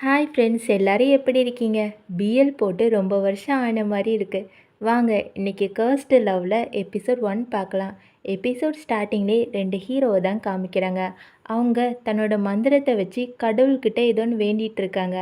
Hi friends, எல்லாரும் எப்படி இருக்கீங்க? பிஎல் போட்டு ரொம்ப வருஷம் ஆன மாதிரி இருக்குது. வாங்க இன்னைக்கு கர்ஸ்டு லவ்வில் எபிசோட் 1 பார்க்கலாம். எபிசோட் ஸ்டார்டிங்லேயே 2 ஹீரோவை தான் காமிக்கிறாங்க. அவங்க தன்னோட மந்திரத்தை வச்சு கடவுள்கிட்ட ஏதோ ஒன்று வேண்டிகிட்டு இருக்காங்க.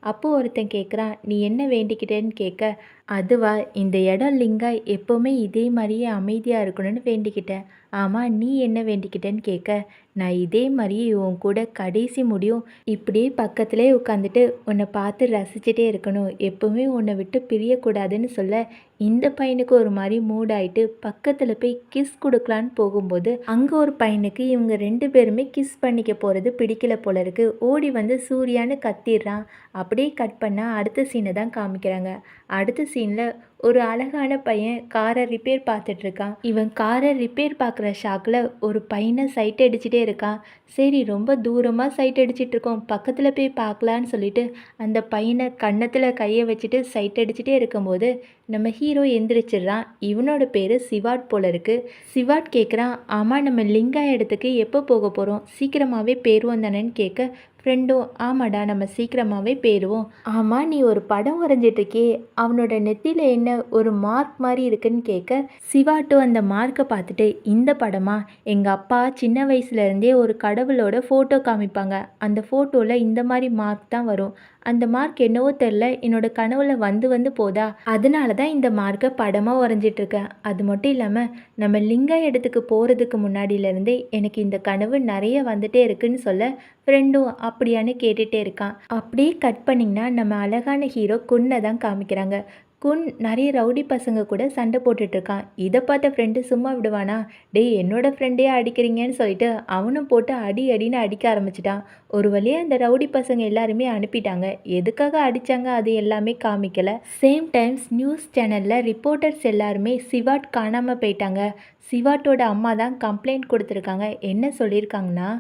அப்போது ஒருத்தன் கேட்குறான், நீ என்ன வேண்டிக்கிட்டேன்னு கேட்க, அதுவா இந்த இடம் லிங்காய் எப்போவுமே இதே மாதிரியே அமைதியாக இருக்கணும்னு வேண்டிக்கிட்டேன். ஆமாம், நீ என்ன வேண்டிக்கிட்டேன்னு கேட்க, நான் இதே மாதிரியே உன் கூட கடைசி முடியும் இப்படியே பக்கத்திலே உட்காந்துட்டு உன்னை பார்த்து ரசிச்சுட்டே இருக்கணும், எப்போவுமே உன்னை விட்டு பிரியக்கூடாதுன்னு சொல்ல, இந்த பையனுக்கு ஒரு மாதிரி மூடாயிட்டு பக்கத்தில் போய் கிஸ் கொடுக்கலான்னு போகும்போது அங்கே ஒரு பையனுக்கு இவங்க 2 பேருமே கிஸ் பண்ணிக்க போகிறது பிடிக்கல போல இருக்கு. ஓடி வந்து சூர்யான்னு கத்திடுறான். அப்படியே கட் பண்ணால் அடுத்த சீனை தான் காமிக்கிறாங்க. அடுத்த சீனில் ஒரு அழகான பையன் காரை ரிப்பேர் பார்த்துட்ருக்கான். இவன் காரை ரிப்பேர் பார்க்குற ஷாக்கில் ஒரு பையனை சைட் அடிச்சுட்டே இருக்கான். சரி, ரொம்ப தூரமாக சைட் அடிச்சிட்டு இருக்கோம், பக்கத்தில் போய் பார்க்கலான்னு சொல்லிட்டு அந்த பையனை கன்னத்தில் கையை வச்சுட்டு சைட் அடிச்சுட்டே இருக்கும்போது நம்ம ஹீரோ எந்திரிச்சிடுறான். இவனோட பேர் சிவாட் போல இருக்கு. சிவாட் கேட்குறான், ஆமாம் நம்ம லிங்கா இடத்துக்கு எப்போ போக போகிறோம், சீக்கிரமாகவே பேருவோம் தானேன்னு கேட்க, ஃப்ரெண்டும் ஆமாடா நம்ம சீக்கிரமாகவே போயிடுவோம். ஆமாம், நீ ஒரு படம் வரைஞ்சிட்ருக்கே, அவனோட நெத்தியில் என்ன ஒரு மார்க் மாதிரி இருக்குன்னு கேட்க, சிவாட்டும் அந்த மார்க்கை பார்த்துட்டு, இந்த படமா, எங்கள் அப்பா சின்ன வயசுலேருந்தே ஒரு கடவுளோட ஃபோட்டோ காமிப்பாங்க, அந்த ஃபோட்டோவில் இந்த மாதிரி மார்க் தான் வரும், அந்த மார்க் என்னவோ தெரில என்னோட கனவுல வந்து வந்து போதா, அதனால தான் இந்த மார்க்கை படமாக வரைஞ்சிட்ருக்கேன். அது மட்டும் இல்லாமல் நம்ம லிங்கா இடத்துக்கு போகிறதுக்கு முன்னாடியிலேருந்தே எனக்கு இந்த கனவு நிறைய வந்துட்டே இருக்குன்னு சொல்ல, ஃப்ரெண்டும் அப்படியான்னு கேட்டுகிட்டே இருக்கான். அப்படியே கட் பண்ணிங்கன்னா நம்ம அழகான ஹீரோ குன்னை தான் காமிக்கிறாங்க. குன் நிறைய ரவுடி பசங்க கூட சண்டை போட்டுட்ருக்கான். இதை பார்த்த ஃப்ரெண்டு சும்மா விடுவானா, டேய் என்னோட ஃப்ரெண்டே அடிக்கிறீங்கன்னு சொல்லிட்டு அவனும் போட்டு அடி அடின்னு அடிக்க ஆரம்பிச்சிட்டான். ஒரு வழியாக அந்த ரவுடி பசங்க எல்லாருமே அனுப்பிட்டாங்க. எதுக்காக அடித்தாங்க அது எல்லாமே காமிக்கலை. சேம் டைம்ஸ் நியூஸ் சேனலில் ரிப்போர்ட்டர்ஸ் எல்லாருமே சிவாட் காணாமல் போயிட்டாங்க. சிவாட்டோட அம்மா தான் கம்ப்ளைண்ட் கொடுத்துருக்காங்க. என்ன சொல்லியிருக்காங்கன்னா,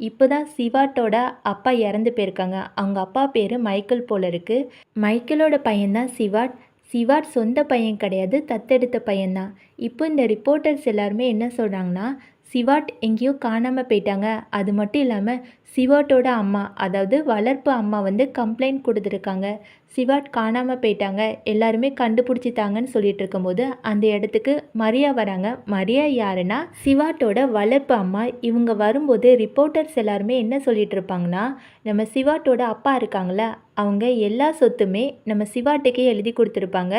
இப்போ தான் சிவாட்டோட அப்பா இறந்து போயிருக்காங்க. அவங்க அப்பா பேர் மைக்கேல் போல இருக்குது. மைக்கேலோட பையன்தான் சிவாட். சிவாட் சொந்த பையன் கிடையாது, தத்தெடுத்த பையன்தான். இப்போ இந்த ரிப்போர்ட்டர்ஸ் எல்லாருமே என்ன சொல்கிறாங்கன்னா, சிவாட் எங்கேயோ காணாமல் போயிட்டாங்க. அது மட்டும் இல்லாமல் சிவாட்டோட அம்மா, அதாவது வளர்ப்பு அம்மா வந்து கம்ப்ளைண்ட் கொடுத்துருக்காங்க. சிவாட் காணாமல் போயிட்டாங்க, எல்லாருமே கண்டுபிடிச்சிட்டாங்கன்னு சொல்லிட்டு இருக்கும்போது அந்த இடத்துக்கு மரியா வராங்க. மரியா யாருன்னா சிவாட்டோட வளர்ப்பு அம்மா. இவங்க வரும்போது ரிப்போர்ட்டர்ஸ் எல்லாருமே என்ன சொல்லிட்டு இருப்பாங்கன்னா, நம்ம சிவாட்டோட அப்பா இருக்காங்கள, அவங்க எல்லா சொத்துமே நம்ம சிவாட்டுக்கே எழுதி கொடுத்துருப்பாங்க.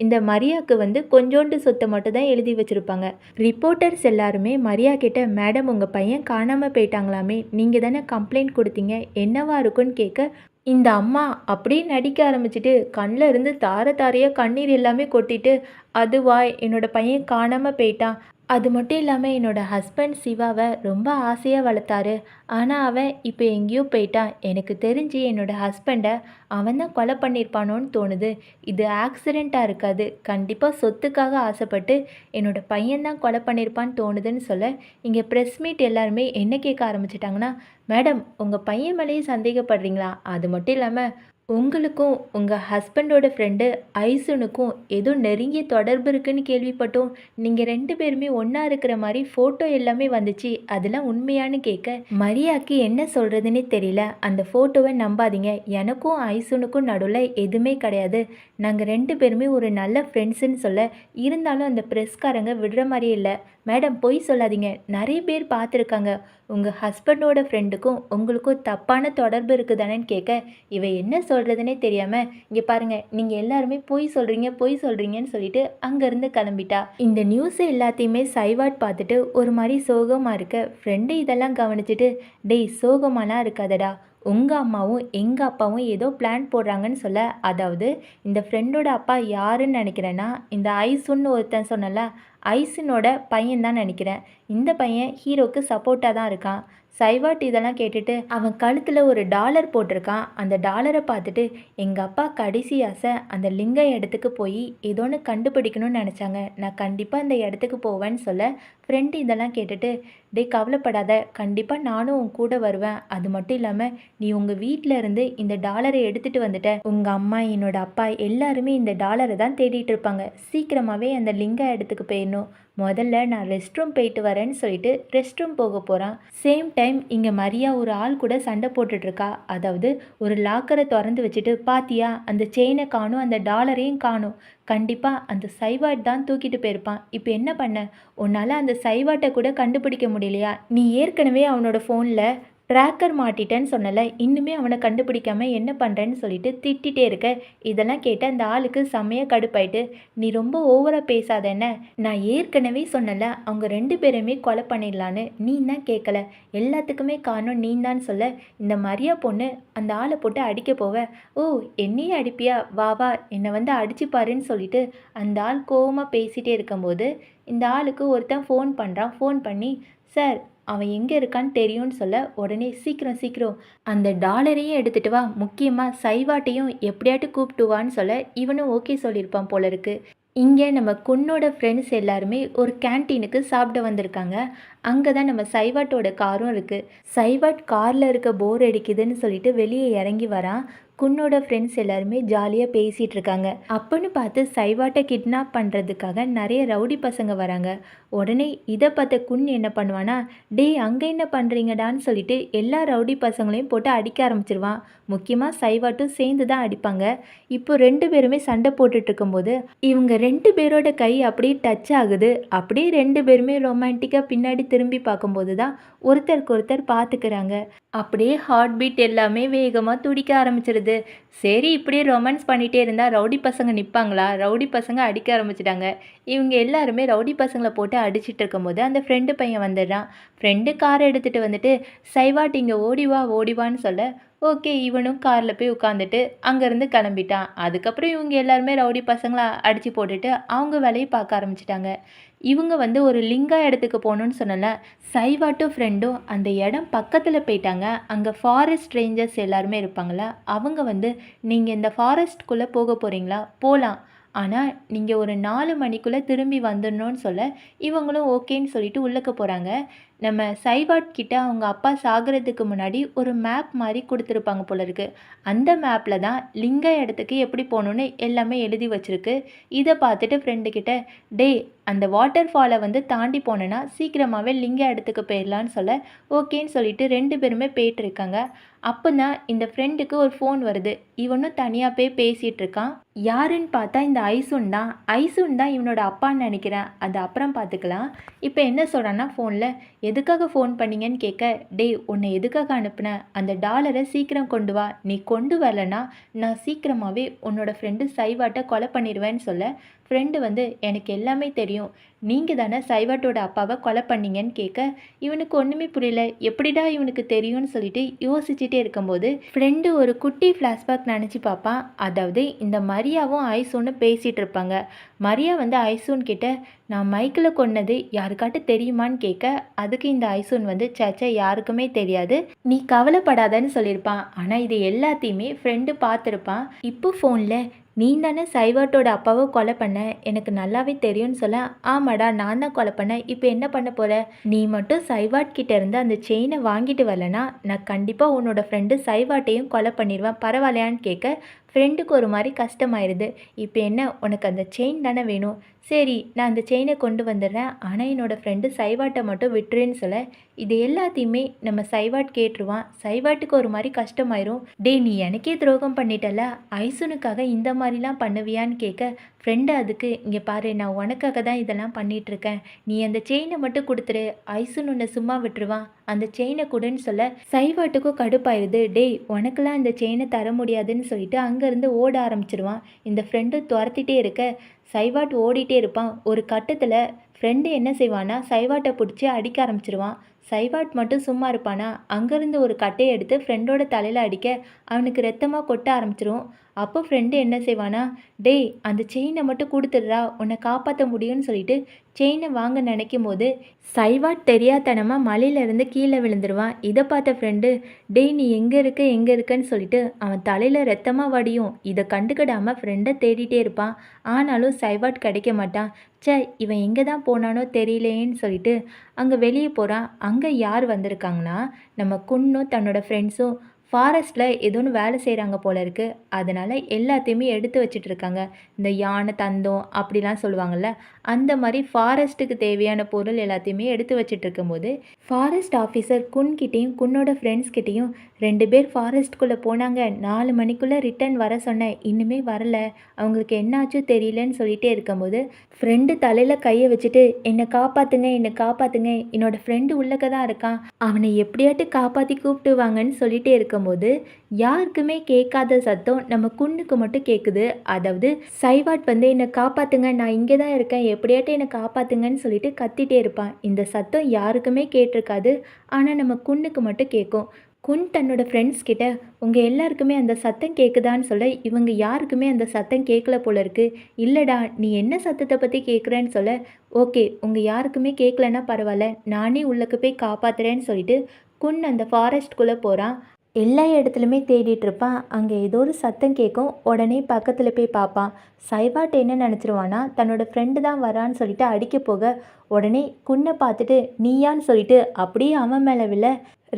இந்த மரியாவுக்கு வந்து கொஞ்சோண்டு சொத்தை மட்டும் தான் எழுதி வச்சுருப்பாங்க. ரிப்போர்ட்டர்ஸ் எல்லாருமே மரியா கிட்ட, மேடம் உங்கள் பையன் காணாமல் போயிட்டாங்களாமே, நீங்கள் தானே கம்ப்ளைண்ட் கொடுத்தீங்க, என்னவா இருக்குன்னு கேட்க, இந்த அம்மா அப்படியே நடிக்க ஆரம்பிச்சிட்டு கண்ணில் இருந்து தார தாரையாக கண்ணீர் எல்லாமே கொட்டிட்டு, அதுவா என்னோட பையன் காணாமல் போயிட்டான், அது மட்டும் இல்லாமல் என்னோடய ஹஸ்பண்ட் சிவாவை ரொம்ப ஆசையாக வளர்த்தாரு, ஆனால் அவன் இப்போ எங்கேயோ போயிட்டான், எனக்கு தெரிஞ்சு என்னோடய ஹஸ்பண்டை அவன் தான் கொலை பண்ணியிருப்பானோன்னு தோணுது, இது ஆக்சிடெண்ட்டாக இருக்காது, கண்டிப்பாக சொத்துக்காக ஆசைப்பட்டு என்னோடய பையன்தான் கொலை பண்ணியிருப்பான்னு தோணுதுன்னு சொல்ல, இங்கே ப்ரெஸ் மீட் எல்லாருமே என்ன கேட்க ஆரம்பிச்சிட்டாங்கன்னா, மேடம் உங்கள் பையன் மேலேயே சந்தேகப்படுறீங்களா, அது மட்டும் இல்லாமல் உங்களுக்கும் உங்கள் ஹஸ்பண்டோட ஃப்ரெண்டு ஐசுனுக்கும் ஏதோ நெருங்கிய தொடர்பு இருக்குன்னு கேள்விப்பட்டோம், நீங்கள் 2 பேருமே ஒன்றா இருக்கிற மாதிரி ஃபோட்டோ எல்லாமே வந்துச்சு, அதெல்லாம் உண்மையானு கேட்க, மரியாக்கு என்ன சொல்கிறதுனே தெரியல. அந்த ஃபோட்டோவை நம்பாதீங்க, எனக்கும் ஐசுனுக்கும் நடுவில் எதுவுமே கிடையாது, நாங்கள் 2 பேருமே ஒரு நல்ல ஃப்ரெண்ட்ஸுன்னு சொல்ல, இருந்தாலும் அந்த ப்ரெஸ்காரங்க விடுற மாதிரியே இல்லை. மேடம் பொய் சொல்லாதீங்க, நிறைய பேர் பார்த்துருக்காங்க, உங்கள் ஹஸ்பண்டோட ஃப்ரெண்டுக்கும் உங்களுக்கும் தப்பான தொடர்பு இருக்குதானேன்னு கேட்க, இவ என்ன சொல்கிறதுனே தெரியாமல், இங்கே பாருங்கள் நீங்கள் எல்லாருமே பொய் சொல்கிறீங்கன்னு சொல்லிட்டு அங்கேருந்து கிளம்பிட்டா. இந்த நியூஸை எல்லாத்தையுமே சைவாட் பார்த்துட்டு ஒரு மாதிரி சோகமாக இருக்க, ஃப்ரெண்டு இதெல்லாம் கவனிச்சுட்டு, டேய் சோகமாலாம் இருக்காதடா, உங்கள் அம்மாவும் எங்கள் அப்பாவும் ஏதோ பிளான் போடுறாங்கன்னு சொல்ல, அதாவது இந்த ஃப்ரெண்டோட அப்பா யாருன்னு நினைக்கிறேன்னா, இந்த ஐசுன்னு ஒருத்தன் சொன்னல, ஐசுனோட பையன் தான் நினைக்கிறேன். இந்த பையன் ஹீரோக்கு சப்போர்ட்டாக தான் இருக்கான். சைவாட் இதெல்லாம் கேட்டுட்டு அவன் கழுத்தில் ஒரு டாலர் போட்டிருக்கான். அந்த டாலரை பார்த்துட்டு, எங்கள் அப்பா கடைசி ஆசை அந்த லிங்க இடத்துக்கு போய் ஏதோன்னு கண்டுபிடிக்கணும்னு நினச்சாங்க, நான் கண்டிப்பாக அந்த இடத்துக்கு போவேன்னு சொல்ல, ஃப்ரெண்டு இதெல்லாம் கேட்டுட்டு, டே கவலைப்படாத, கண்டிப்பாக நானும் உன் கூட வருவேன், அது மட்டும் இல்லாமல் நீ உங்கள் வீட்டில் இருந்து இந்த டாலரை எடுத்துகிட்டு வந்துட்ட, உங்கள் அம்மா என்னோட அப்பா எல்லாருமே இந்த டாலரை தான் தேடிட்டு இருப்பாங்க, சீக்கிரமாகவே அந்த லிங்க இடத்துக்கு போயிடணும் பண்ணணும். முதல்ல நான் ரெஸ்ட் ரூம் போயிட்டு வரேன்னு சொல்லிட்டு ரெஸ்ட் ரூம் போக போகிறான். சேம் டைம் இங்கே மரியா ஒரு ஆள் கூட சண்டை போட்டுட்ருக்கா. அதாவது ஒரு லாக்கரை திறந்து வச்சுட்டு, பாத்தியா அந்த செயினை காணும், அந்த டாலரையும் காணும், கண்டிப்பாக அந்த சைவாட் தான் தூக்கிட்டு போயிருப்பான். இப்போ என்ன பண்ண? உன்னால் அந்த சைவாட்டை கூட கண்டுபிடிக்க முடியலையா? நீ ஏற்கனவே அவனோட ஃபோனில் ட்ராக்கர் மாட்டிட்டேன்னு சொன்னல, இன்னுமே அவனை கண்டுபிடிக்காம என்ன பண்ணுறேன்னு சொல்லிட்டு திட்டிகிட்டே இருக்க. இதெல்லாம் கேட்ட அந்த ஆளுக்கு செம்மையாக கடுப்பாயிட்டு, நீ ரொம்ப ஓவராக பேசாத என்ன, நான் ஏற்கனவே சொன்னல அவங்க 2 பேருமே கொலை பண்ணிடலான்னு, நீ தான் கேட்கல, எல்லாத்துக்குமே காரணம் நீ தான் சொல்ல, இந்த மரியா பொண்ணு அந்த ஆளை போட்டு அடிக்க போவ, ஓ என்னையே அடிப்பியா, வா வா என்னை வந்து அடிச்சு பாருன்னு சொல்லிட்டு அந்த ஆள் கோவமாக பேசிகிட்டே இருக்கும்போது இந்த ஆளுக்கு ஒருத்தன் ஃபோன் பண்ணுறான். ஃபோன் பண்ணி, சார் அவன் எங்கே இருக்கான்னு தெரியும்னு சொல்ல, உடனே சீக்கிரம் சீக்கிரம் அந்த டாலரையும் எடுத்துகிட்டு வா, முக்கியமாக சைவாட்டையும் எப்படியாட்டு கூப்பிட்டு வான்னு சொல்ல, இவனும் ஓகே சொல்லியிருப்பான் போல இருக்கு. இங்கே நம்ம குன்னோட ஃப்ரெண்ட்ஸ் எல்லாருமே ஒரு கேன்டீனுக்கு சாப்பிட வந்திருக்காங்க. அங்கே தான் நம்ம சைவாட்டோட காரும் இருக்குது. சைவாட் காரில் இருக்க போர் அடிக்குதுன்னு சொல்லிட்டு வெளியே இறங்கி வரான். குன்னோட ஃப்ரெண்ட்ஸ் எல்லாருமே ஜாலியாக பேசிகிட்டு இருக்காங்க. அப்போன்னு பார்த்து சைவாட்டை கிட்னாப் பண்ணுறதுக்காக நிறைய ரவுடி பசங்க வராங்க. உடனே இதை பார்த்த குன் என்ன பண்ணுவானா, டேய் அங்கே என்ன பண்ணுறீங்கடான்னு சொல்லிட்டு எல்லா ரவுடி பசங்களையும் போட்டு அடிக்க ஆரம்பிச்சிருவான். முக்கியமாக சைவாட்டும் சேர்ந்து தான் அடிப்பாங்க. இப்போ 2 பேருமே சண்டை போட்டுட்டு இருக்கும்போது இவங்க 2 பேரோட கை அப்படியே டச் ஆகுது. அப்படியே 2 பேருமே ரொமான்டிக்காக பின்னாடி திரும்பி பார்க்கும்போது தான் ஒருத்தருக்கு ஒருத்தர் பார்த்துக்கிறாங்க. அப்படியே ஹார்ட் பீட் எல்லாமே வேகமாக துடிக்க ஆரம்பிச்சிருது. சரி இப்படியே ரொமான்ஸ் பண்ணிகிட்டே இருந்தால் ரவுடி பசங்க நிற்பாங்களா? ரவுடி பசங்க அடிக்க ஆரம்பிச்சிட்டாங்க. இவங்க எல்லாருமே ரவுடி பசங்களை போட்டு அடிச்சிட்டு இருக்கும்போது அந்த ஃப்ரெண்டு பையன் வந்துடுறான். ஃப்ரெண்டு காரை எடுத்துகிட்டு வந்துட்டு, சைவாட் இங்கே ஓடிவா ஓடிவான்னு சொல்ல, ஓகே இவனும் காரில் போய் உட்காந்துட்டு அங்கேருந்து கிளம்பிட்டான். அதுக்கப்புறம் இவங்க எல்லாருமே ரவுடி பசங்களை அடித்து போட்டுட்டு அவங்க வேலையை பார்க்க ஆரம்பிச்சிட்டாங்க. இவங்க வந்து ஒரு லிங்கா இடத்துக்கு போகணுன்னு சொன்னல, சைவாட்டும் ஃப்ரெண்டும் அந்த இடம் பக்கத்தில் போயிட்டாங்க. அங்கே ஃபாரஸ்ட் ரேஞ்சர்ஸ் எல்லாருமே இருப்பாங்களா, அவங்க வந்து நீங்கள் இந்த ஃபாரஸ்ட்குள்ளே போக போகிறீங்களா, போகலாம், ஆனால் நீங்கள் ஒரு 4 மணிக்குள்ளே திரும்பி வந்துடணும்னு சொல்ல, இவங்களும் ஓகேன்னு சொல்லிட்டு உள்ளக்க போகிறாங்க. நம்ம சைவாட் கிட்ட அவங்க அப்பா சாகிறதுக்கு முன்னாடி ஒரு மேப் மாதிரி கொடுத்துருப்பாங்க போல இருக்கு. அந்த மேப்பில் தான் லிங்க இடத்துக்கு எப்படி போகணுன்னு எல்லாமே எழுதி வச்சுருக்கு. இதை பார்த்துட்டு ஃப்ரெண்டுக்கிட்ட, டே அந்த வாட்டர் ஃபாலை வந்து தாண்டி போனேன்னா சீக்கிரமாகவே லிங்க இடத்துக்கு போயிடலான்னு சொல்ல, ஓகேன்னு சொல்லிட்டு 2 பேருமே போயிட்டு இருக்காங்க. அப்போ தான் இந்த ஃப்ரெண்டுக்கு ஒரு ஃபோன் வருது. இவனும் தனியாக போய் பேசிகிட்டு இருக்கான். யாருன்னு பார்த்தா இந்த ஐசுன் தான். ஐசுன் தான் இவனோட அப்பான்னு நினைக்கிறேன், அது அப்புறம் பார்த்துக்கலாம். இப்போ என்ன சொல்கிறான்னா ஃபோனில், எதுக்காக ஃபோன் பண்ணீங்கன்னு கேட்க, டேய் உன்னை எதுக்காக அனுப்புனேன், அந்த டாலரை சீக்கிரம் கொண்டு வா, நீ கொண்டு வரலன்னா நான் சீக்கிரமாகவே உன்னோட ஃப்ரெண்டு சைவாட்டை கொலை பண்ணிடுவேன்னு சொல்ல, ஃப்ரெண்டு வந்து எனக்கு எல்லாமே தெரியும், நீங்கள் தானே சைவாட்டோட அப்பாவை கொலை பண்ணீங்கன்னு கேட்க, இவனுக்கு ஒன்றுமே புரியல, எப்படிடா இவனுக்கு தெரியும்னு சொல்லிட்டு யோசிச்சுட்டே இருக்கும்போது ஃப்ரெண்டு ஒரு குட்டி ஃப்ளாஷ்பேக் நினச்சி பார்ப்பான். அதாவது இந்த மரியாவும் ஐசோன்னு பேசிகிட்டு இருப்பாங்க. மரியா வந்து ஐசோன் கிட்ட, நான் மைக்கில் கொன்னது யாருக்காட்டு தெரியுமான்னு கேட்க, அதுக்கு இந்த ஐசோன் வந்து சேச்சா யாருக்குமே தெரியாது, நீ கவலைப்படாதன்னு சொல்லியிருப்பான். ஆனால் இது எல்லாத்தையுமே ஃப்ரெண்டு பார்த்துருப்பான். இப்போ ஃபோனில், நீ தானே சைவாட்டோட அப்பாவை கொலை பண்ண, எனக்கு நல்லாவே தெரியும்னு சொல்ல, ஆமாடா நான் தான் கொலை பண்ணேன், இப்போ என்ன பண்ண போகிற, நீ மட்டும் சைவாட் கிட்ட இருந்து அந்த செயினை வாங்கிட்டு வரலனா நான் கண்டிப்பாக உன்னோட ஃப்ரெண்டு சைவாட்டையும் கொலை பண்ணிடுவேன், பரவாயில்லையான்னு கேட்க, ஃப்ரெண்டுக்கு ஒரு மாதிரி கஷ்டமாயிருது. இப்போ என்ன, உனக்கு அந்த செயின் தானே வேணும், சரி நான் அந்த செயினை கொண்டு வந்துடுறேன், ஆனால் என்னோடய ஃப்ரெண்டு சைவாட்டை மட்டும் விட்டுருன்னு சொல்ல, இது எல்லாத்தையுமே நம்ம சைவாட் கேட்டுருவான். சைவாட்டுக்கு ஒரு மாதிரி கஷ்டமாயிரும். டே நீ எனக்கே துரோகம் பண்ணிட்டல, ஐசுனுக்காக இந்த மாதிரிலாம் பண்ணுவியான்னு கேட்க, ஃப்ரெண்டு அதுக்கு, இங்கே பாரு நான் உனக்காக தான் இதெல்லாம் பண்ணிகிட்ருக்கேன், நீ அந்த செயினை மட்டும் கொடுத்துரு, ஐசுன் உன்னை சும்மா விட்டுருவான், அந்த செயினை கொடுன்னு சொல்ல, சைவாட்டுக்கும் கடுப்பாயிருது. டேய் உனக்கெல்லாம் அந்த செயினை தர முடியாதுன்னு சொல்லிட்டு அங்கேருந்து ஓட ஆரம்பிச்சிருவான். இந்த ஃப்ரெண்டு துரத்திட்டே இருக்க சைவாட் ஓடிட்டே இருப்பான். ஒரு கட்டத்தில் ஃப்ரெண்டு என்ன செய்வானா, சைவாட்டை பிடிச்சி அடிக்க ஆரம்பிச்சிருவான். சைவாட் மட்டும் சும்மா இருப்பானா, அங்கேருந்து ஒரு கட்டையை எடுத்து ஃப்ரெண்டோட தலையில் அடிக்க அவனுக்கு ரத்தமாக கொட்ட ஆரம்பிச்சிரும். அப்போ ஃப்ரெண்டு என்ன செய்வானா, டேய் அந்த செயினை மட்டும் கொடுத்துட்றா, உன்னை காப்பாற்ற முடியும்னு சொல்லிட்டு செயினை வாங்க நினைக்கும் போது சைவாட் தெரியாதனமாக மலையிலேருந்து கீழே விழுந்துருவான். இதை பார்த்த ஃப்ரெண்டு, டேய் நீ எங்கே இருக்கன்னு சொல்லிட்டு அவன் தலையில் ரத்தமாக வடியும். இதை கண்டுக்கிடாமல் ஃப்ரெண்டை தேடிட்டே இருப்பான். ஆனாலும் சைவாட் கிடைக்க மாட்டான். சே இவன் எங்கே தான் போனானோ தெரியலேன்னு சொல்லிட்டு அங்கே வெளியே போகிறான். அங்கே யார் வந்திருக்காங்கன்னா, நம்ம குன்னும் தன்னோட ஃப்ரெண்ட்ஸும் ஃபாரஸ்ட்டில் ஏதோ ஒன்று வேலை செய்கிறாங்க போல இருக்குது. அதனால் எல்லாத்தையுமே எடுத்து வச்சுட்டு இருக்காங்க. இந்த யானை தந்தம் அப்படிலாம் சொல்லுவாங்கள்ல, அந்த மாதிரி ஃபாரஸ்ட்டுக்கு தேவையான பொருள் எல்லாத்தையுமே எடுத்து வச்சுட்டு இருக்கும்போது ஃபாரஸ்ட் ஆஃபீஸர் குன்கிட்டேயும் குன்னோட ஃப்ரெண்ட்ஸ் கிட்டேயும் 2 பேர் ஃபாரஸ்ட்குள்ளே போனாங்க. 4 மணிக்குள்ளே ரிட்டர்ன் வர சொன்னேன், இன்னுமே வரல, அவங்களுக்கு என்னாச்சோ தெரியலன்னு சொல்லிகிட்டே இருக்கும்போது ஃப்ரெண்டு தலையில் கையை வச்சுட்டு என்னை காப்பாற்றுங்க, என்னை காப்பாற்றுங்க, என்னோட ஃப்ரெண்டு உள்ளக்க தான் இருக்கான், அவனை எப்படியாட்டு காப்பாற்றி கூப்பிட்டு வாங்கன்னு சொல்லிகிட்டே இருக்கும்போது யாருக்குமே கேட்காத சத்தம் நம்ம குன்னுக்கு மட்டும் கேட்குது. அதாவது சைவாட் வந்து என்னை காப்பாற்றுங்க, நான் இங்கே தான் இருக்கேன், எப்படியாட்டு என்னை காப்பாற்றுங்கன்னு சொல்லிட்டு கத்திட்டே இருப்பான். இந்த சத்தம் யாருக்குமே கேட்டிருக்காது, ஆனால் நம்ம குன்னுக்கு மட்டும் கேட்கும். குன் தன்னோட ஃப்ரெண்ட்ஸ் கிட்ட உங்கள் எல்லாருக்குமே அந்த சத்தம் கேட்குதான்னு சொல்ல இவங்க யாருக்குமே அந்த சத்தம் கேட்கல போல இருக்கு. இல்லைடா, நீ என்ன சத்தத்தை பற்றி கேட்குறேன்னு சொல்ல, ஓகே உங்கள் யாருக்குமே கேட்கலன்னா பரவாயில்ல, நானே உள்ளக்கு போய் காப்பாற்றுறேன்னு சொல்லிட்டு குன் அந்த ஃபாரஸ்ட்குள்ளே போகிறான். எல்லா இடத்துலையுமே தேடிட்டு இருப்பான். அங்கே ஏதோ ஒரு சத்தம் கேட்கும். உடனே பக்கத்தில் போய் பார்ப்பான். சைவாட் என்ன நினச்சிருவானா, தன்னோட ஃப்ரெண்டு தான் வரான்னு சொல்லிட்டு அடிக்க போக உடனே குன்னை பார்த்துட்டு நீயான்னு சொல்லிட்டு அப்படியே அவன் மேலே விழ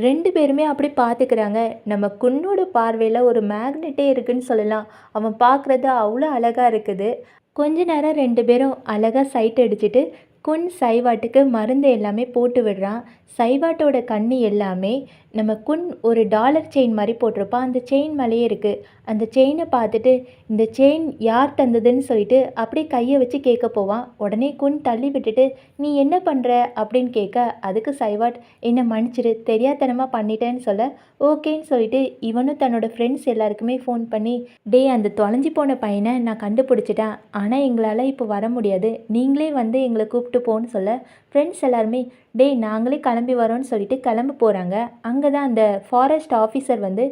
2 பேருமே அப்படி பார்த்துக்கிறாங்க. நம்ம குன்னோட பார்வையில் ஒரு மேக்னெட்டே இருக்குன்னு சொல்லலாம். அவன் பார்க்குறது அவ்வளோ அழகாக இருக்குது. கொஞ்ச நேரம் 2 பேரும் அழகாக சைட் அடிச்சுட்டு குன் சைவாட்டுக்கு மருந்து எல்லாமே போட்டு விடுறான். சைவாட்டோட கண்ணு எல்லாமே நம்ம குன் ஒரு டாலர் செயின் மாதிரி போட்டிருப்பான். அந்த செயின் மேலேயே இருக்குது. அந்த செயினை பார்த்துட்டு இந்த செயின் யார் தந்ததுன்னு சொல்லிட்டு அப்படியே கையை வச்சு கேட்க போவான். உடனே குன் தள்ளி விட்டுட்டு நீ என்ன பண்ணுற அப்படின்னு கேட்க, அதுக்கு சைவாட் என்னை மன்னிச்சிரு, தெரியாதனமாக பண்ணிட்டேன்னு சொல்ல ஓகேன்னு சொல்லிட்டு இவனும் தன்னோட ஃப்ரெண்ட்ஸ் எல்லாருக்குமே ஃபோன் பண்ணி டே அந்த தொலைஞ்சி போன பையனை நான் கண்டுபிடிச்சிட்டேன், ஆனால் எங்களால் இப்போ வர முடியாது, நீங்களே வந்து எங்களை கூப்பிட்டு போன்னு சொல்ல ஃப்ரெண்ட்ஸ் எல்லாருமே டே நாங்களே கிளம்பி வரோன்னு சொல்லிட்டு கிளம்ப போகிறாங்க. அங்கே தான் அந்த ஃபாரஸ்ட் ஆஃபீஸர் வந்து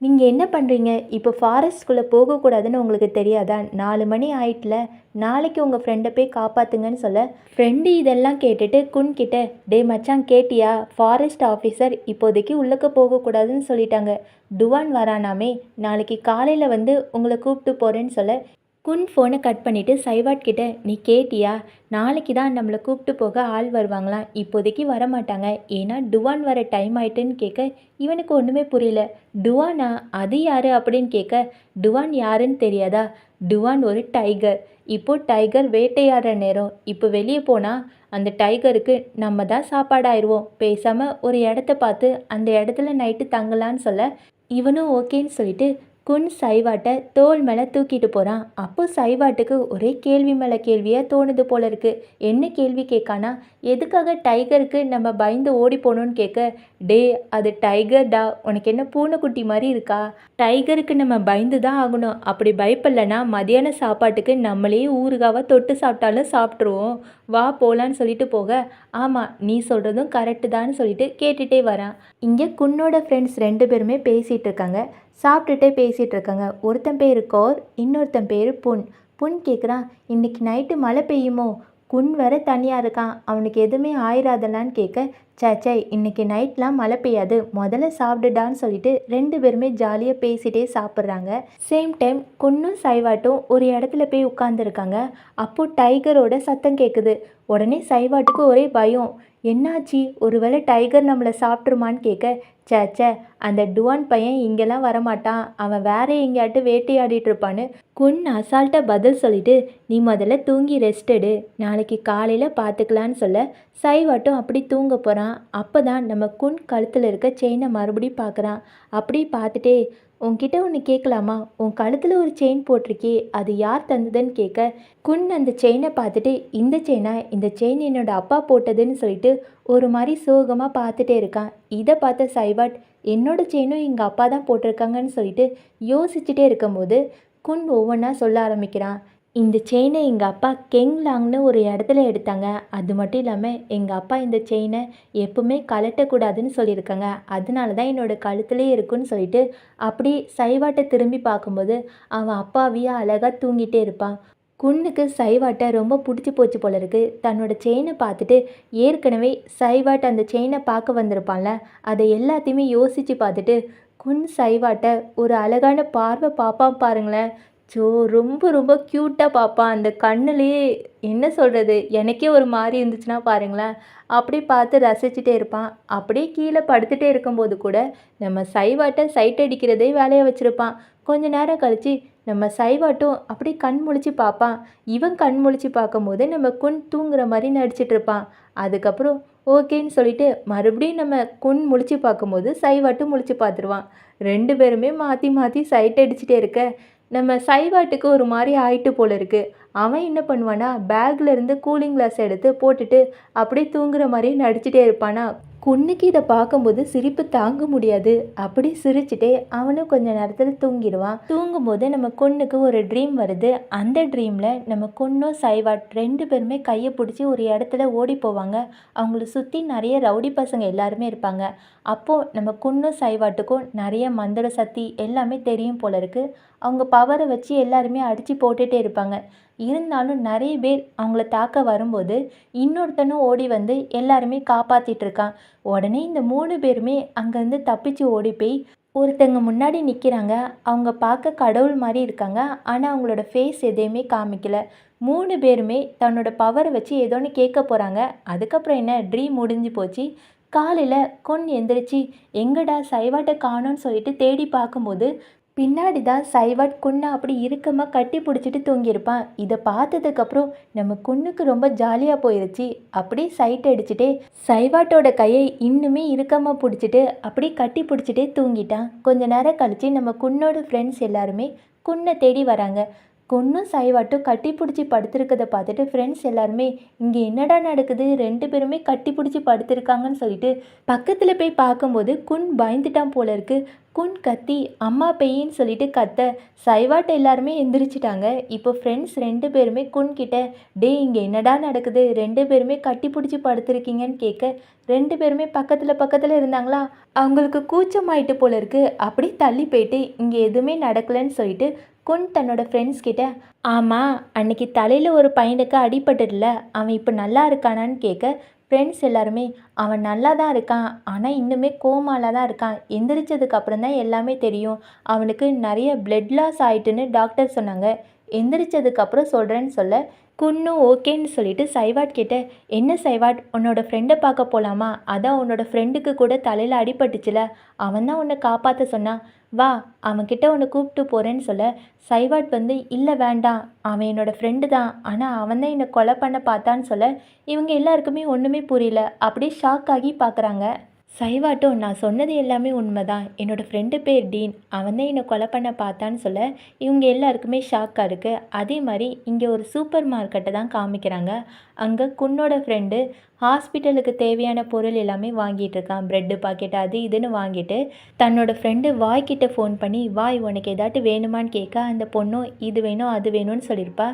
நீங்கள் என்ன பண்ணுறீங்க, இப்போ ஃபாரஸ்ட்குள்ளே போகக்கூடாதுன்னு உங்களுக்கு தெரியாதா, 4 மணி ஆயிட்டில், நாளைக்கு உங்கள் ஃப்ரெண்டை போய் காப்பாற்றுங்கன்னு சொல்ல ஃப்ரெண்டு இதெல்லாம் கேட்டுட்டு குன்கிட்ட டே மச்சான் கேட்டியா, ஃபாரஸ்ட் ஆஃபீஸர் இப்போதைக்கு உள்ளக்க போகக்கூடாதுன்னு சொல்லிட்டாங்க, டுவான் வரானாமே, நாளைக்கு காலையில் வந்து உங்களை கூப்பிட்டு போகிறேன்னு சொல்ல குன் ஃபோனை கட் பண்ணிவிட்டு சைவாட் கிட்ட நீ கேட்டியா, நாளைக்கு தான் நம்மளை கூப்பிட்டு போக ஆள் வருவாங்களாம், இப்போதைக்கு வரமாட்டாங்க, ஏன்னா டுவான் வர டைம் ஆயிட்டுன்னு கேட்க இவனுக்கு ஒன்றுமே புரியல. டுவானா, அது யார் அப்படின்னு கேட்க டுவான் யாருன்னு தெரியாதா, டுவான் ஒரு டைகர், இப்போது டைகர் வேட்டையாடுற நேரம், இப்போ வெளியே போனால் அந்த டைகருக்கு நம்ம தான் சாப்பாடாயிருவோம், பேசாமல் ஒரு இடத்த பார்த்து அந்த இடத்துல நைட்டு தங்கலான்னு சொல்ல இவனும் ஓகேன்னு சொல்லிட்டு குன் சைவாட்டை தோல் மேலே தூக்கிட்டு போகிறான். அப்போ சைவாட்டுக்கு ஒரே கேள்வி மேலே கேள்வியாக தோணுது போல இருக்குது. என்ன கேள்வி கேட்கானா, எதுக்காக டைகருக்கு நம்ம பயந்து ஓடி போகணுன்னு கேட்க டே அது டைகர்டா, உனக்கு என்ன பூனைக்குட்டி மாதிரி இருக்கா, டைகருக்கு நம்ம பயந்து தான் ஆகணும், அப்படி பயப்படலைன்னா மதியான சாப்பாட்டுக்கு நம்மளே ஊறுகாவாக தொட்டு சாப்பிட்டாலும் சாப்பிட்ருவோம், வா போகலான்னு சொல்லிட்டு போக ஆமாம் நீ சொல்கிறதும் கரெக்டு தான்னு சொல்லிட்டு கேட்டுகிட்டே வரான். இங்கே குன்னோட ஃப்ரெண்ட்ஸ் 2 பேருமே பேசிகிட்டு இருக்காங்க. சாப்பிட்டுட்டே பேசிகிட்டு இருக்காங்க. ஒருத்தன் பேர் கோர், இன்னொருத்தன் பேர் புன். புன் கேட்குறான் இன்றைக்கி நைட்டு மழை பெய்யுமோ, குன் வேற தனியாக இருக்கான், அவனுக்கு எதுவுமே ஆயிராதலான்னு கேட்க சேச்சே இன்றைக்கி நைட்லாம் மழை பெய்யாது, முதல்ல சாப்பிடுடான்னு சொல்லிட்டு 2 பேருமே ஜாலியாக பேசிகிட்டே சாப்பிட்றாங்க. சேம் டைம் குன்னும் சைவாட்டும் ஒரு இடத்துல போய் உட்காந்துருக்காங்க. அப்போது டைகரோட சத்தம் கேட்குது. உடனே சைவாட்டுக்கு ஒரே பயம், என்னாச்சு, ஒருவேளை டைகர் நம்மளை சாப்பிட்ருமான்னு கேட்க சேச்சே அந்த டுவான் பையன் இங்கெல்லாம் வரமாட்டான், அவன் வேற எங்கேயாட்டு வேட்டையாடிட்டு இருப்பான்னு குன் அசால்ட்டாக பதில் சொல்லிட்டு நீ முதல்ல தூங்கி ரெஸ்ட் எடு, நாளைக்கு காலையில் பார்த்துக்கலான்னு சொல்ல சைவாட்டும் அப்படி தூங்க போகிறான். அப்போ தான் நம்ம குன் கழுத்தில் இருக்க செயினை மறுபடியும் பார்க்குறான். அப்படி பார்த்துட்டே உன்கிட்ட ஒன்று கேட்கலாமா, உன் கழுத்தில் ஒரு செயின் போட்டிருக்கே அது யார் தந்ததுன்னு கேட்க குன் அந்த செயினை பார்த்துட்டு இந்த செயினா, இந்த செயின் என்னோட அப்பா போட்டதுன்னு சொல்லிட்டு ஒரு மாதிரி சோகமாக பார்த்துட்டே இருக்கான். இதை பார்த்த சைவாட் என்னோட செயினும் எங்கள் அப்பா தான் போட்டிருக்காங்கன்னு சொல்லிட்டு யோசிச்சுட்டே இருக்கும்போது குன் ஒவ்வொன்றா சொல்ல ஆரம்பிக்கிறான். இந்த செயினை எங்கள் அப்பா கெங்லாங்னு ஒரு இடத்துல எடுத்தாங்க, அது மட்டும் இல்லாமல் எங்கள் அப்பா இந்த செயினை எப்பவுமே கழட்டக்கூடாதுன்னு சொல்லியிருக்காங்க, அதனால தான் என்னோடய கழுத்துலே இருக்குன்னு சொல்லிட்டு அப்படி சைவாட்டை திரும்பி பார்க்கும்போது அவன் அப்பாவியாக அழகாக தூங்கிட்டே இருப்பான். குன்னுக்கு சைவாட்டை ரொம்ப பிடிச்சி போச்சு போல இருக்குது. தன்னோட செயினை பார்த்துட்டு ஏற்கனவே சைவாட் அந்த செயினை பார்க்க வந்திருப்பான்ல, அதை எல்லாத்தையுமே யோசித்து பார்த்துட்டு குன் சைவாட்டை ஒரு அழகான பார்வை பார்ப்பான் பாருங்களேன். ஸோ ரொம்ப ரொம்ப க்யூட்டாக பார்ப்பான். அந்த கண்ணுலேயே என்ன சொல்கிறது, எனக்கே ஒரு மாதிரி இருந்துச்சுன்னா பாருங்களேன். அப்படி பார்த்து ரசிச்சுட்டே இருப்பான். அப்படியே கீழே படுத்துட்டே இருக்கும்போது கூட நம்ம சைவாட்ட சைட் அடிக்கிறதே வேலையை வச்சுருப்பான். கொஞ்ச நேரம் கழித்து நம்ம சைவாட்டும் அப்படி கண் முழிச்சு பார்ப்பான். இவன் கண் முழிச்சு பார்க்கும்போது நம்ம குன் தூங்குற மாதிரி நடிச்சிட்டு இருப்பான். அதுக்கப்புறம் ஓகேன்னு சொல்லிட்டு மறுபடியும் நம்ம குன் முழிச்சு பார்க்கும்போது சைவாட்டும் முழிச்சு பார்த்துருவான். 2 பேருமே மாற்றி மாற்றி சைட் அடிச்சுட்டே இருக்க நம்ம சைவாட்டுக்கு ஒரு மாதிரி ஆயிட்டு போல இருக்கு. அவன் என்ன பண்ணுவானா, பேக்ல இருந்து கூலிங் கிளாஸ் எடுத்து போட்டுட்டு அப்படியே தூங்குற மாதிரி நடிச்சுட்டே இருப்பானா. குன்னுக்கு இதை பார்க்கும்போது சிரிப்பு தாங்க முடியாது. அப்படி சிரிச்சுட்டே அவனும் கொஞ்ச நேரத்தில் தூங்கிடுவான். தூங்கும்போது நம்ம குன்னுக்கு ஒரு ட்ரீம் வருது. அந்த ட்ரீமில் நம்ம குன்னும் சைவாட் 2 பேருமே கையை பிடிச்சி ஒரு இடத்துல ஓடி போவாங்க. அவங்கள சுற்றி நிறைய ரவுடி பசங்க எல்லாருமே இருப்பாங்க. அப்போது நம்ம குன்னும் சைவாட்டுக்கும் நிறைய மந்திர சக்தி எல்லாமே தெரியும் போல இருக்குது. அவங்க பவரை வச்சு எல்லாருமே அடித்து போட்டுகிட்டே இருப்பாங்க. இருந்தாலும் நிறைய பேர் அவங்கள தாக்க வரும்போது இன்னொருத்தனும் ஓடி வந்து எல்லாருமே காப்பாற்றிட்டு இருக்கான். உடனே இந்த 3 பேருமே அங்கேருந்து தப்பிச்சு ஓடி போய் ஒருத்தங்க முன்னாடி நிற்கிறாங்க. அவங்க பார்க்க கடவுள் மாதிரி இருக்காங்க. ஆனால் அவங்களோட ஃபேஸ் எதையுமே காமிக்கல. 3 பேருமே தன்னோட பவரை வச்சு ஏதோன்னு கேட்க போகிறாங்க. அதுக்கப்புறம் என்ன, ட்ரீம் முடிஞ்சு போச்சு. காலையில் கொன் எந்திரிச்சு எங்கடா சைவாட்டை காணோன்னு சொல்லிட்டு தேடி பார்க்கும்போது பின்னாடி தான் சைவாட் குன்னை அப்படி இறுக்கமாக கட்டி பிடிச்சிட்டு தூங்கியிருப்பான். இதை பார்த்ததுக்கப்புறம் நம்ம குன்னுக்கு ரொம்ப ஜாலியாக போயிடுச்சு. அப்படி சைட் அடிச்சுட்டே சைவாட்டோட கையை இன்னுமே இறுக்கமாக பிடிச்சிட்டு அப்படி கட்டி பிடிச்சிட்டே தூங்கிட்டான். கொஞ்ச நேரம் கழித்து நம்ம குன்னோட ஃப்ரெண்ட்ஸ் எல்லாருமே குன்னை தேடி வராங்க. குன்னும் சைவாட்டும் கட்டி பிடிச்சி படுத்திருக்கதை பார்த்துட்டு ஃப்ரெண்ட்ஸ் எல்லாருமே இங்கே என்னடா நடக்குது, 2 பேருமே கட்டி பிடிச்சி படுத்திருக்காங்கன்னு சொல்லிட்டு பக்கத்தில் போய் பார்க்கும்போது குன் பயந்துட்டான் போல இருக்கு. குன் கத்தி அம்மா பெய்யின்னு சொல்லிட்டு கத்த சைவாட் எல்லாருமே எந்திரிச்சிட்டாங்க. இப்போ ஃப்ரெண்ட்ஸ் 2 பேருமே குன் கிட்ட டே இங்கே என்னடா நடக்குது, 2 பேருமே கட்டி பிடிச்சி படுத்திருக்கீங்கன்னு கேட்க 2 பேருமே பக்கத்தில் இருந்தாங்களா. அவங்களுக்கு கூச்சமாயிட்டு போல இருக்கு. அப்படி தள்ளி போயிட்டு இங்கே எதுவுமே நடக்கலைன்னு சொல்லிட்டு குன் தன்னோட ஃப்ரெண்ட்ஸ் கிட்ட ஆமாம் அன்னைக்கு தலையில் ஒரு பையனுக்கு அடிபட்டுடல, அவன் இப்போ நல்லா இருக்கானான்னு கேட்க ஃப்ரெண்ட்ஸ் எல்லாருமே அவன் நல்லா தான் இருக்கான், ஆனால் இன்னுமே கோமால தான் இருக்கான், எந்திரிச்சதுக்கு அப்புறம் தான் எல்லாமே தெரியும், அவனுக்கு நிறைய பிளட் லாஸ் ஆயிட்டுன்னு டாக்டர் சொன்னாங்க, எந்திரிச்சதுக்கப்புறம் சொல்கிறேன்னு சொல்ல குன்னும் ஓகேன்னு சொல்லிட்டு சைவாட் கிட்ட என்ன சைவாட் உன்னோட ஃப்ரெண்டை பார்க்க போகலாமா, அதான் உன்னோட ஃப்ரெண்டுக்கு கூட தலையில் அடிபட்டுச்சுல, அவன் தான் உன்னை காப்பாற்ற சொன்னான், வா அவன்கிட்ட உன்னை கூப்பிட்டு போகிறேன்னு சொல்ல சைவாட் வந்து இல்லை வேண்டாம், அவன் என்னோடய ஃப்ரெண்டு தான், ஆனால் அவன் தான் என்னை கொலை பண்ண பார்த்தான்னு சொல்ல இவங்க எல்லாருக்குமே ஒன்றுமே புரியல. அப்படியே ஷாக் ஆகி பார்க்குறாங்க. சைவாட்டும் நான் சொன்னது எல்லாமே உண்மைதான், என்னோடய ஃப்ரெண்டு பேர் டீன், அவன் தான் என்னை கொலை பண்ண பார்த்தான்னு சொல்ல இவங்க எல்லாருக்குமே ஷாக்காக இருக்குது. அதே மாதிரி இங்கே ஒரு சூப்பர் மார்க்கெட்டை தான் காமிக்கிறாங்க. அங்கே குன்னோட ஃப்ரெண்டு ஹாஸ்பிட்டலுக்கு தேவையான பொருள் எல்லாமே வாங்கிட்டு இருக்கான். ப்ரெட்டு பாக்கெட் அது இதுன்னு வாங்கிட்டு தன்னோட ஃப்ரெண்டு வாய்க்கிட்ட ஃபோன் பண்ணி வாய் உனக்கு ஏதாட்டு வேணுமான்னு கேட்க அந்த பொண்ணும் இது வேணும் அது வேணும்னு சொல்லியிருப்பா.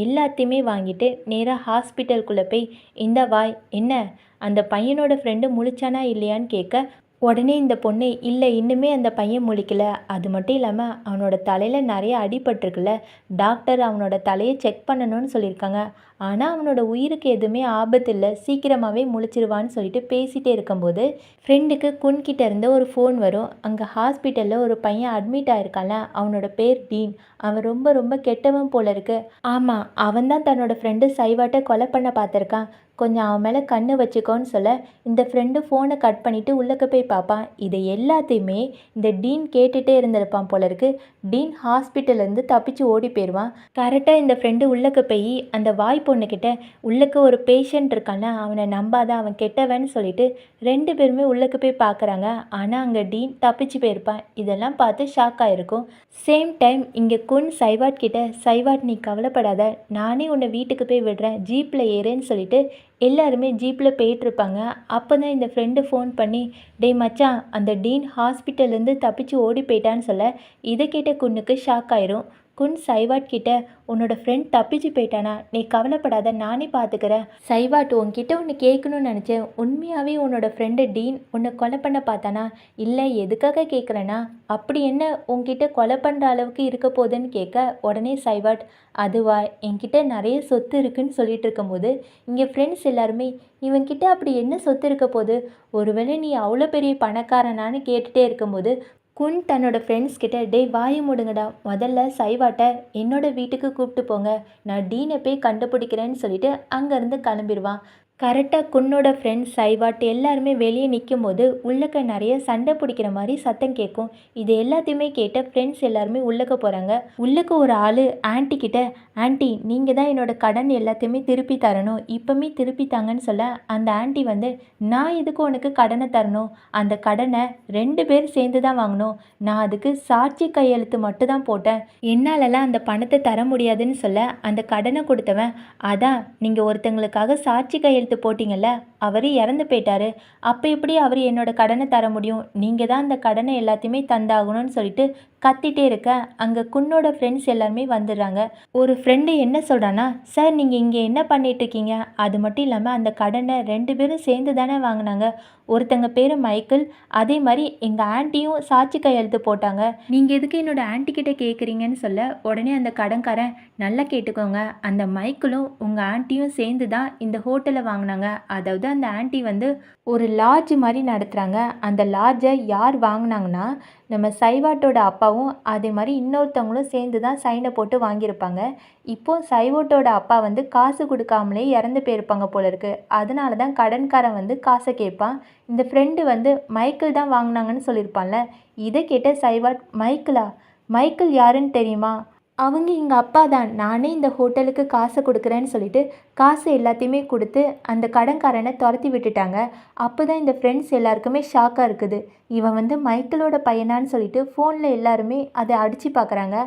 எல்லாத்தையுமே வாங்கிட்டு நேராக ஹாஸ்பிட்டலுக்குள்ளே போய் இந்த வாய் என்ன அந்த பையனோட ஃப்ரெண்டு முழிச்சானா இல்லையான்னு கேட்க உடனே இந்த பொண்ணு இல்லை இன்னுமே அந்த பையன் முழிக்கல, அது மட்டும் இல்லாமல் அவனோட தலையில் நிறைய அடிபட்டிருக்குல்ல, டாக்டர் அவனோட தலையை செக் பண்ணணும்னு சொல்லியிருக்காங்க, ஆனால் அவனோட உயிருக்கு எதுவுமே ஆபத்து இல்லை, சீக்கிரமாகவே முழிச்சிருவான்னு சொல்லிட்டு பேசிகிட்டே இருக்கும்போது ஃப்ரெண்டுக்கு குன்கிட்ட இருந்து ஒரு ஃபோன் வரும். அங்கே ஹாஸ்பிட்டலில் ஒரு பையன் அட்மிட் ஆயிருக்கான்ல, அவனோட பேர் டீன், அவன் ரொம்ப ரொம்ப கெட்டவன் போல இருக்கு. ஆமாம் அவன் தான் தன்னோட ஃப்ரெண்டு சைவாட்டை கொலை பண்ண பார்த்துருக்கான், கொஞ்சம் அவன் மேலே கண்ணு வச்சுக்கோன்னு சொல்ல இந்த ஃப்ரெண்டு ஃபோனை கட் பண்ணிவிட்டு உள்ளக்க போய் பார்ப்பான். இதை எல்லாத்தையுமே இந்த டீன் கேட்டுகிட்டே இருந்திருப்பான் போல இருக்கு. டீன் ஹாஸ்பிட்டல்லேருந்து தப்பிச்சு ஓடி போயிடுவான். கரெக்டாக இந்த ஃப்ரெண்டு உள்ளக்க போய் அந்த வாய் பொண்ணுக்கிட்ட உள்ளக்க ஒரு பேஷண்ட் இருக்கான்ல அவனை நம்பாத அவன் கெட்டவன்னு சொல்லிட்டு 2 பேருமே உள்ளக்க போய் பார்க்குறாங்க. ஆனால் அங்கே டீன் தப்பிச்சு போயிருப்பான். இதெல்லாம் பார்த்து ஷாக் ஆகிருக்கும். சேம் டைம் இங்கே குன் சைவாட் கிட்ட சைவாட் நீ கவலைப்படாத, நானே உன்னை வீட்டுக்கு போய் விடுறேன், ஜீப்பில் ஏறுன்னு சொல்லிட்டு எல்லாருமே ஜீப்பில் போயிட்டுருப்பாங்க. அப்போ தான் இந்த ஃப்ரெண்டு ஃபோன் பண்ணி டேய் மச்சான் அந்த டீன் ஹாஸ்பிட்டல்லேருந்து தப்பிச்சு ஓடி போயிட்டான்னு சொல்ல இதை கேட்ட குன்னுக்கு ஷாக் ஆயிரும். குன் சைவாட் கிட்ட உன்னோட ஃப்ரெண்ட் தப்பிச்சு போயிட்டானா, நீ கவலைப்படாத நானே பார்த்துக்கிறேன். சைவாட் உன்கிட்ட ஒன்று கேட்கணும்னு நினச்சேன், உண்மையாகவே உன்னோட ஃப்ரெண்டு டீன் உன்னை கொலை பண்ண பார்த்தானா, இல்லை எதுக்காக கேட்குறேன்னா அப்படி என்ன உன்கிட்ட கொலை பண்ணுற அளவுக்கு இருக்க போகுதுன்னு கேட்க உடனே சைவாட் அதுவா என்கிட்ட நிறைய சொத்து இருக்குன்னு சொல்லிட்டு இருக்கும்போது இங்கே ஃப்ரெண்ட்ஸ் எல்லாருமே இவன்கிட்ட அப்படி என்ன சொத்து இருக்க போகுது, ஒருவேளை நீ அவ்வளோ பெரிய பணக்காரனான்னு கேட்டுகிட்டே இருக்கும்போது குன் தன்னோட ஃப்ரெண்ட்ஸ் கிட்ட டேய் வாயை மூடுங்கடா, முதல்ல சைவாட்டை என்னோட வீட்டுக்கு கூப்பிட்டு போங்க, நான் டீனை போய் கண்டுபிடிக்கிறேன்னு சொல்லிட்டு அங்கேருந்து கிளம்பிடுவான். கரெக்டாக குன்னோட ஃப்ரெண்ட்ஸ் சைவாட் எல்லாருமே வெளியே நிற்கும் போது உள்ளக்க நிறைய சண்டை பிடிக்கிற மாதிரி சத்தம் கேட்கும். இது எல்லாத்தையுமே கேட்ட ஃப்ரெண்ட்ஸ் எல்லாருமே உள்ளக்க போகிறாங்க. உள்ளக்க ஒரு ஆள் ஆன்ட்டி கிட்ட, ஆன்ட்டி நீங்கள் தான் என்னோட கடன் எல்லாத்தையுமே திருப்பி தரணும், இப்போமே திருப்பி தாங்கன்னு சொல்ல அந்த ஆன்ட்டி வந்து, நான் எதுக்கு உனக்கு கடனை தரணும், அந்த கடனை 2 பேர் சேர்ந்து தான் வாங்கணும், நான் அதுக்கு சாட்சி கையெழுத்து மட்டும் தான் போட்டேன், என்னாலலாம் அந்த பணத்தை தர முடியாதுன்னு சொல்ல அந்த கடனை கொடுத்தவன், அதான் நீங்கள் ஒருத்தங்களுக்காக சாட்சி கையெழுத்து போட்டிங்கல்ல, அவர் இறந்து போயிட்டாரு, அப்போ எப்படி அவர் என்னோட கடனை தர முடியும், நீங்கள் தான் அந்த கடனை எல்லாத்தையுமே தந்தாகணும்னு சொல்லிட்டு கத்திட்டே இருக்க அங்கே குன்னோட ஃப்ரெண்ட்ஸ் எல்லாருமே வந்துடுறாங்க. ஒரு ஃப்ரெண்டு என்ன சொல்கிறான்னா, சார் நீங்கள் இங்கே என்ன பண்ணிட்டு இருக்கீங்க, அது மட்டும் இல்லாமல் அந்த கடனை 2 பேரும் சேர்ந்து தானே வாங்கினாங்க, ஒருத்தங்க பேர் மைக்கேல், அதே மாதிரி எங்கள் ஆன்ட்டியும் சாட்சி கையெழுத்து போட்டாங்க, நீங்கள் எதுக்கு என்னோட ஆன்ட்டி கிட்ட கேட்குறீங்கன்னு சொல்ல உடனே அந்த கடன்காரன், நல்லா கேட்டுக்கோங்க, அந்த மைக்கேலும் உங்கள் ஆன்ட்டியும் சேர்ந்து தான் இந்த ஹோட்டலை வாங்கினாங்க, அதாவது அந்த ஆன்ட்டி வந்து ஒரு லாட்ஜ் மாதிரி நடத்துகிறாங்க, அந்த லாட்ஜை யார் வாங்கினாங்கன்னா நம்ம சைவாட்டோட அப்பாவும் அதே மாதிரி இன்னொருத்தவங்களும் சேர்ந்து தான் சைனை போட்டு வாங்கியிருப்பாங்க. இப்போது சைவாட்டோட அப்பா வந்து காசு கொடுக்காமலே இறந்து போயிருப்பாங்க போல இருக்கு, அதனால தான் கடன்காரன் வந்து காசை கேட்பான். இந்த ஃப்ரெண்டு வந்து மைக்கேல் தான் வாங்கினாங்கன்னு சொல்லியிருப்பான்ல, இதை கேட்ட சைவாட், மைக்கேலா, மைக்கேல் யாருன்னு தெரியுமா, அவங்க எங்கள் அப்பா தான், நானே இந்த ஹோட்டலுக்கு காசை கொடுக்குறேன்னு சொல்லிட்டு காசு எல்லாத்தையுமே கொடுத்து அந்த கடன்காரனை துரத்தி விட்டுட்டாங்க. அப்போ தான் இந்த ஃப்ரெண்ட்ஸ் எல்லாருக்குமே ஷாக்காக இருக்குது, இவன் வந்து மைக்கேலோட பையனான்னு சொல்லிட்டு ஃபோனில் எல்லாருமே அதை அடித்து பார்க்குறாங்க.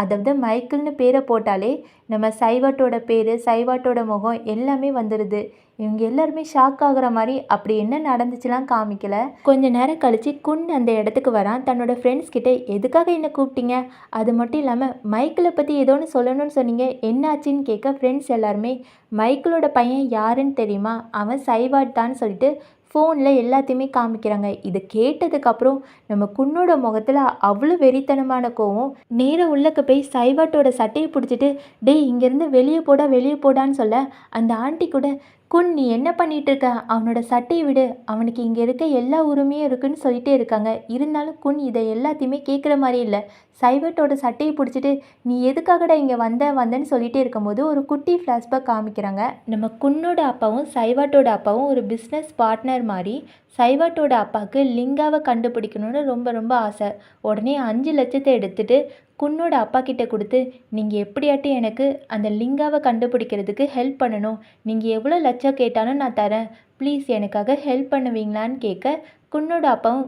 அதாவது மைக்கேல்னு பேரை போட்டாலே நம்ம சைவாட்டோட பேர், சைவாட்டோட முகம் எல்லாமே வந்துடுது. இவங்க எல்லாருமே ஷாக் ஆகுற மாதிரி அப்படி என்ன நடந்துச்சுலாம் காமிக்கல. கொஞ்ச நேரம் கழித்து குன் அந்த இடத்துக்கு வரான். தன்னோட ஃப்ரெண்ட்ஸ் கிட்ட, எதுக்காக என்னை கூப்பிட்டீங்க, அது மட்டும் இல்லாமல் மைக்கேலை பற்றி ஏதோன்னு சொல்லணும்னு சொன்னீங்க, என்னாச்சின்னு கேட்க ஃப்ரெண்ட்ஸ் எல்லாருமே, மைக்கேலோட பையன் யாருன்னு தெரியுமா, அவன் சைவாட் தான் சொல்லிட்டு ஃபோனில் எல்லாத்தையுமே காமிக்கிறாங்க. இதை கேட்டதுக்கப்புறம் நம்ம குன்னோட முகத்தில் அவ்வளோ வெறித்தனமான கோவம். நேராக உள்ளக்க போய் சைவாட்டோட சட்டையை பிடிச்சிட்டு, டேய் இங்கேருந்து வெளியே போடா வெளியே போடான்னு சொல்ல அந்த ஆண்டி கூட, குன் நீ என்ன பண்ணிட்டு இருக்க, அவனோட சட்டையை விடு, அவனுக்கு இங்கே இருக்க எல்லா உரிமையும் இருக்குன்னு சொல்லிட்டே இருக்காங்க. இருந்தாலும் குன் இதை எல்லாத்தையுமே கேட்குற மாதிரி இல்லை. சைவட்டோட சட்டையை பிடிச்சிட்டு, நீ எதுக்காகடா இங்கே வந்தேன்னு சொல்லிட்டே இருக்கும்போது ஒரு குட்டி ஃப்ளாஷ்பேக் காமிக்கிறாங்க. நம்ம குன்னோட அப்பாவும் சைவாட்டோட அப்பாவும் ஒரு பிஸ்னஸ் பார்ட்னர் மாதிரி. சைவாட்டோட அப்பாவுக்கு லிங்காவை கண்டுபிடிக்கணும்னு ரொம்ப ரொம்ப ஆசை. உடனே 5 லட்சத்தை எடுத்துட்டு குன்னோட அப்பா கிட்ட கொடுத்து, நீங்கள் எப்படியாட்டும் எனக்கு அந்த லிங்காவை கண்டுபிடிக்கிறதுக்கு ஹெல்ப் பண்ணணும், நீங்கள் எவ்வளோ லட்சம் கேட்டாலும் நான் தரேன், ப்ளீஸ் எனக்காக ஹெல்ப் பண்ணுவீங்களான்னு கேட்க குன்னோட அப்பாவும்,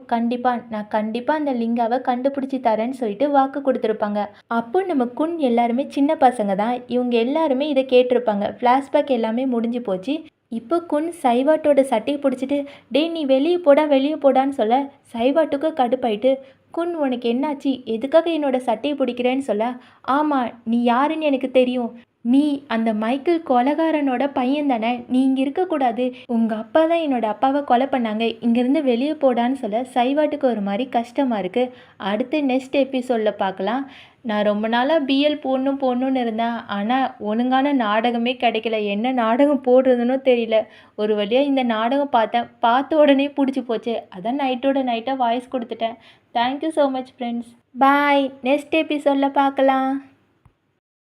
நான் கண்டிப்பாக அந்த லிங்காவை கண்டுபிடிச்சி தரேன்னு சொல்லிட்டு வாக்கு கொடுத்துருப்பாங்க. அப்போ நம்ம குன் எல்லாருமே சின்ன பசங்க தான், இவங்க எல்லாருமே இதை கேட்டிருப்பாங்க. ஃப்ளாஷ்பேக் எல்லாமே முடிஞ்சு போச்சு. இப்போ குன் சைவாட்டோட சட்டையை பிடிச்சிட்டு, டேய் நீ வெளியே போடா வெளியே போடான்னு சொல்ல சைவாட்டுக்கு கடுப்பாயிட்டு, குன் உனக்கு என்னாச்சு, எதுக்காக என்னோட சட்டையை பிடிக்கிறேன்னு சொல்ல, ஆமாம் நீ யாருன்னு எனக்கு தெரியும், நீ அந்த மைக்கேல் கொலைகாரனோட பையன் தானே, நீ இங்கே இருக்கக்கூடாது, உங்கள் அப்பா தான் என்னோட அப்பாவை கொலை பண்ணாங்க, இங்கேருந்து வெளியே போடான்னு சொல்ல சைவாட்டுக்கு ஒரு மாதிரி கஷ்டமாக இருக்குது. அடுத்து நெக்ஸ்ட் எபிசோடில் பார்க்கலாம். நான் ரொம்ப நாளாக பிஎல் போடணுன்னு இருந்தேன், ஆனால் ஒழுங்கான நாடகமே கிடைக்கல, என்ன நாடகம் போடுறதுன்னு தெரியல. ஒரு வழியாக இந்த நாடகம் பார்த்தேன், பார்த்த உடனே பிடிச்சி போச்சு, அதான் நைட்டோட நைட்டாக வாய்ஸ் கொடுத்துட்டேன். தேங்க்யூ ஸோ மச் ஃப்ரெண்ட்ஸ், பாய், நெக்ஸ்ட் எபிசோடில் பார்க்கலாம்.